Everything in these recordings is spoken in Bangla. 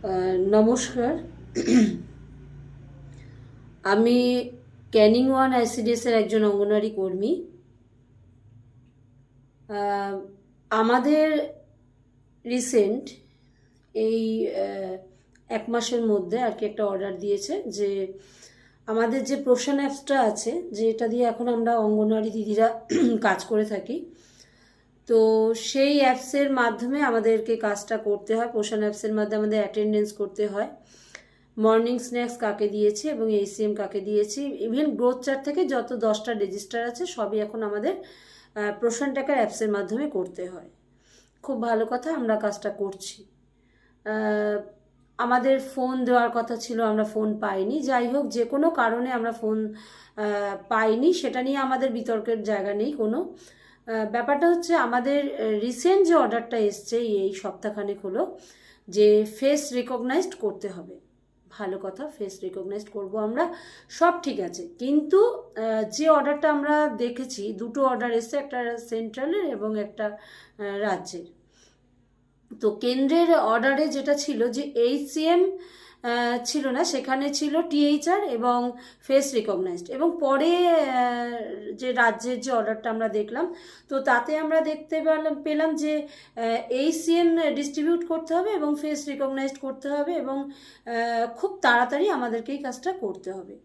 নমস্কার। আমি ক্যানিং ওয়ান আইসিডিএসের একজন অঙ্গনওয়াড়ি কর্মী। আমাদের রিসেন্ট এই এক মাসের মধ্যে আর কি একটা অর্ডার দিয়েছে যে আমাদের যে পোষণ অ্যাপসটা আছে, যেটা দিয়ে এখন আমরা অঙ্গনওয়াড়ি দিদিরা কাজ করে থাকি, তো সেই অ্যাপসের মাধ্যমে আমাদেরকে কাজটা করতে হয়। পোষণ অ্যাপসের মাধ্যমে আমাদের অ্যাটেন্ডেন্স করতে হয়, মর্নিং স্ন্যাক্স কাকে দিয়েছি এবং এইসিএম কাকে দিয়েছি, ইভেন গ্রোথ চার্ট থেকে যত 10টা রেজিস্টার আছে সবই এখন আমাদের পোষণ ট্র্যাকার অ্যাপসের মাধ্যমে করতে হয়। খুব ভালো কথা, আমরা কাজটা করছি। আমাদের ফোন দেওয়ার কথা ছিল, আমরা ফোন পাইনি। যাই হোক, যে কোনো কারণে আমরা ফোন পাইনি, সেটা নিয়ে আমাদের বিতর্কের জায়গা নেই কোনো। ব্যাপারটা হচ্ছে আমাদের রিসেন্ট যে অর্ডারটা এসছে এই সপ্তাহখানেক হলো, যে ফেস রিকগনাইজড করতে হবে। ভালো কথা, ফেস রিকগনাইজড করব আমরা, সব ঠিক আছে। কিন্তু যে অর্ডারটা আমরা দেখেছি, দুটো অর্ডার এসছে, একটা সেন্ট্রালের এবং একটা রাজ্যের। তো কেন্দ্রের অর্ডারে যেটা ছিল যে এইচসিএম ছিল না, সেখানে ছিল টিএইচআর এবং ফেস রিকগনাইজড। এবং পরে যে রাজ্যের যে অর্ডারটা আমরা দেখলাম, তো তাতে আমরা দেখতে পেলাম যে এইচসিএম ডিস্ট্রিবিউট করতে হবে এবং ফেস রিকগনাইজড করতে হবে এবং খুব তাড়াতাড়ি আমাদেরকে এই কাজটা করতে হবে।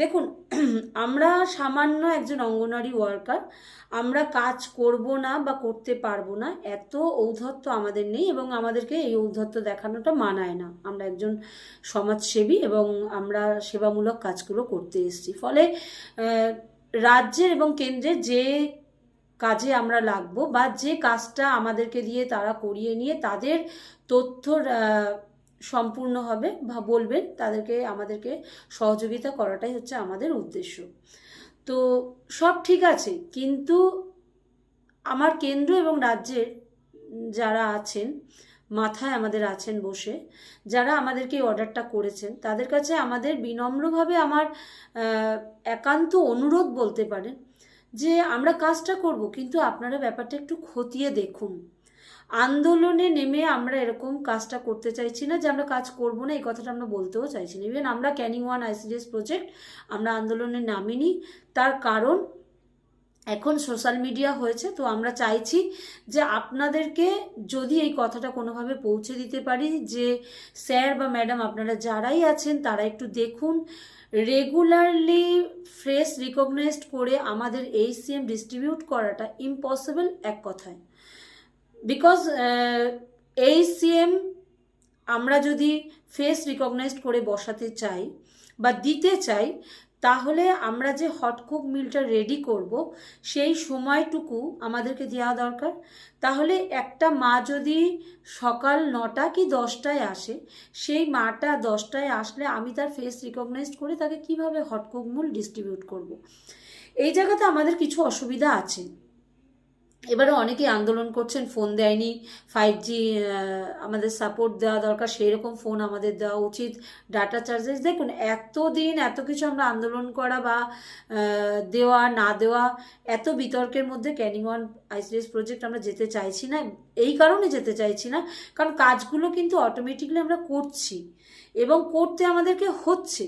দেখুন, আমরা সামান্য একজন অঙ্গনওয়াড়ি ওয়ার্কার, আমরা কাজ করব না বা করতে পারবো না এত ঔদ্ধত্য আমাদের নেই, এবং আমাদেরকে এই ঔদ্ধত্য দেখানোটা মানায় না। আমরা একজন সমাজসেবী এবং আমরা সেবামূলক কাজগুলো করতে এসেছি। ফলে রাজ্যের এবং কেন্দ্রের যে কাজে আমরা লাগবো বা যে কাজটা আমাদেরকে দিয়ে তারা করিয়ে নিয়ে তাদের তথ্য সম্পূর্ণ হবে বা বলবেন, তাদেরকে আমাদেরকে সহযোগিতা করাটাই হচ্ছে আমাদের উদ্দেশ্য। তো সব ঠিক আছে, কিন্তু আমার কেন্দ্র এবং রাজ্যের যারা আছেন, মাথায় আমাদের আছেন বসে, যারা আমাদেরকে এই অর্ডারটা করেছেন, তাদের কাছে আমাদের বিনম্রভাবে আমার একান্ত অনুরোধ বলতে পারেন যে আমরা কাজটা করব, কিন্তু আপনারা ব্যাপারটা একটু খতিয়ে দেখুন। আন্দোলনে নেমে আমরা এরকম কাজটা করতে চাইছি না যে আমরা কাজ করব না, এই কথাটা আমরা বলতেও চাইছি না। ইভেন আমরা ক্যানিং ওয়ান আইসিডিএস প্রজেক্ট আমরা আন্দোলনে নামিনি, তার কারণ এখন সোশ্যাল মিডিয়া হয়েছে। তো আমরা চাইছি যে আপনাদেরকে যদি এই কথাটা কোনোভাবে পৌঁছে দিতে পারি যে স্যার বা ম্যাডাম, আপনারা যারাই আছেন তারা একটু দেখুন, রেগুলারলি ফেস রিকগনাইজড করে আমাদের এইচসিএম ডিস্ট্রিবিউট করাটা ইম্পসিবল এক কথায়। বিকজ এইচসিএম আমরা যদি ফেস রিকগনাইজড করে বসাতে চাই বা দিতে চাই, তাহলে আমরা যে হটকুক মিলটা রেডি করব সেই সময়টুকু আমাদেরকে দেওয়া দরকার। তাহলে একটা মা যদি সকাল 9টা কি 10টায় আসে, সেই মাটা 10টায় আসলে আমি তার ফেস রিকগনাইজড করে তাকে কিভাবে হটকুক মিল ডিস্ট্রিবিউট করব। এই জায়গাতে আমাদের কিছু অসুবিধা আছে। এবারে অনেকেই আন্দোলন করছেন, ফোন দেয়নি, 5G আমাদের সাপোর্ট দেওয়া দরকার, সেই রকম ফোন আমাদের দেওয়া উচিত, ডাটা চার্জেস। দেখুন, এতদিন এত কিছু আমরা আন্দোলন করা বা দেওয়া না দেওয়া, এত বিতর্কের মধ্যে ক্যানিং ওয়ান আইসিডিএস প্রজেক্ট আমরা যেতে চাইছি না। এই কারণে যেতে চাইছি না, কারণ কাজগুলো কিন্তু অটোমেটিকলি আমরা করছি এবং করতে আমাদেরকে হচ্ছে।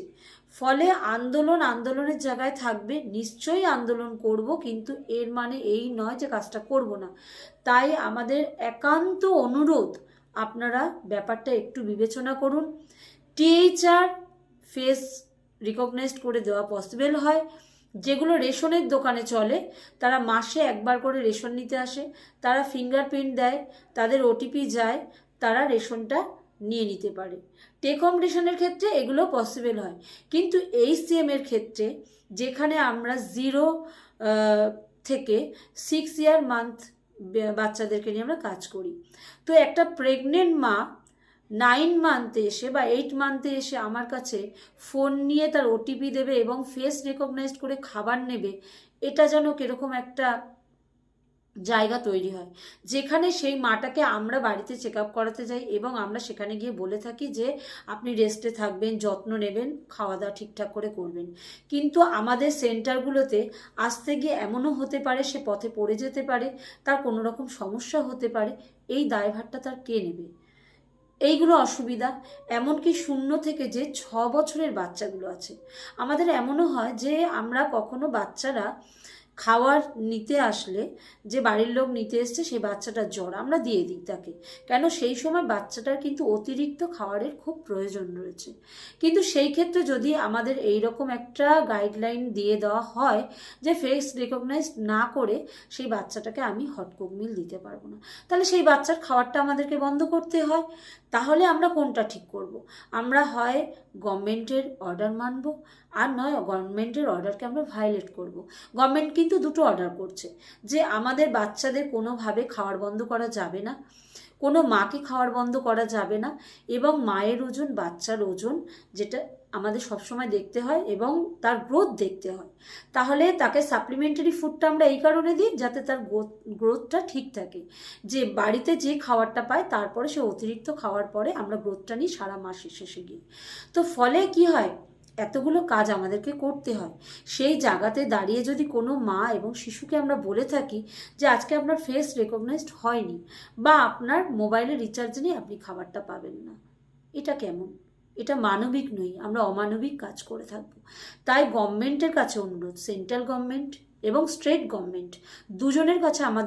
ফলে আন্দোলনের জায়গায় থাকবে, নিশ্চয়ই আন্দোলন করব, কিন্তু এর মানে এই নয় যে কাজটা করব না। তাই আমাদের একান্ত অনুরোধ, আপনারা ব্যাপারটা একটু বিবেচনা করুন। টিএইচআর ফেস রিকগনাইজড করে দেওয়া পসিবল হয়। যেগুলো রেশনের দোকানে চলে, তারা মাসে একবার করে রেশন নিতে আসে, তারা ফিঙ্গারপ্রিন্ট দেয়, তাদের ওটিপি যায়, তারা রেশনটা নিয়ে নিতে পারে। টেক হোম রেশনের ক্ষেত্রে এগুলো পসিবল হয়, কিন্তু এইচসিএম এর ক্ষেত্রে যেখানে আমরা 0 থেকে 6 ইয়ার মান্থ বাচ্চাদেরকে নিয়ে আমরা কাজ করি, তো একটা প্রেগনেন্ট মা 9 মান্থে এসে বা 8 মান্থে এসে আমার কাছে ফোন নিয়ে তার ওটিপি দেবে এবং ফেস রেকগনাইজড করে খাবার নেবে, এটা যেন কীরকম একটা জায়গা তৈরি হয়, যেখানে সেই মাটাকে আমরা বাড়িতে চেক আপ করাতে যাই এবং আমরা সেখানে গিয়ে বলে থাকি যে আপনি রেস্টে থাকবেন, যত্ন নেবেন, খাওয়া দাওয়া ঠিকঠাক করে করবেন। কিন্তু আমাদের সেন্টারগুলোতে আসতে গিয়ে এমনও হতে পারে সে পথে পড়ে যেতে পারে, তার কোনো রকম সমস্যা হতে পারে, এই দায়ভারটা তার কে নেবে? এইগুলো অসুবিধা। এমনকি 0 থেকে যে 6 বছরের বাচ্চাগুলো আছে, আমাদের এমনও হয় যে আমরা কখনো বাচ্চারা খাওয়ার নিতে আসলে, যে বাড়ির লোক নিতে এসছে সেই বাচ্চাটার জ্বর, আমরা দিয়ে দিই তাকে। কেন? সেই সময় বাচ্চাটার কিন্তু অতিরিক্ত খাবারের খুব প্রয়োজন রয়েছে। কিন্তু সেই ক্ষেত্রে যদি আমাদের এইরকম একটা গাইডলাইন দিয়ে দেওয়া হয় যে ফেস রেকগনাইজ না করে সেই বাচ্চাটাকে আমি হট কুক মিল দিতে পারবো না, তাহলে সেই বাচ্চার খাবারটা আমাদেরকে বন্ধ করতে হয়। তাহলে আমরা কোনটা ঠিক করব? আমরা হয় গভর্নমেন্টের অর্ডার মানব, আর নয় গভর্নমেন্টের অর্ডারকে আমরা ভায়োলেট করব। গভর্নমেন্ট কিন্তু দুটো অর্ডার করছে, যে আমাদের বাচ্চাদের কোনোভাবে খাওয়ার বন্ধ করা যাবে না, কোনো মাকে খাওয়ার বন্ধ করা যাবে না, এবং মায়ের ওজন বাচ্চার ওজন যেটা আমাদের সবসময় দেখতে হয় এবং তার গ্রোথ দেখতে হয়। তাহলে তাকে সাপ্লিমেন্টারি ফুডটা আমরা এই কারণে দিই যাতে তার গ্রোথটা ঠিক থাকে, যে বাড়িতে যে খাবারটা পায় তারপরে সে অতিরিক্ত খাওয়ার পরে আমরা গ্রোথটা নিই সারা মাসের শেষে গিয়ে। তো ফলে কি হয়, এতগুলো কাজ আমাদেরকে করতে হয়। সেই জায়গাতে দাঁড়িয়ে যদি কোনো মা এবং শিশুকে আমরা বলে থাকি যে আজকে আপনার ফেস রেকগনাইজড হয়নি, বা আপনার মোবাইলে রিচার্জ নেই, আপনি খাবারটা পাবেন না, এটা কেমন? এটা মানবিক নই, আমরা অমানবিক কাজ করে থাকবো। তাই গভর্নমেন্টের কাছে অনুরোধ, সেন্ট্রাল গভর্নমেন্ট এবং স্টেট গভর্নমেন্ট দুজনের কাছে আমাদের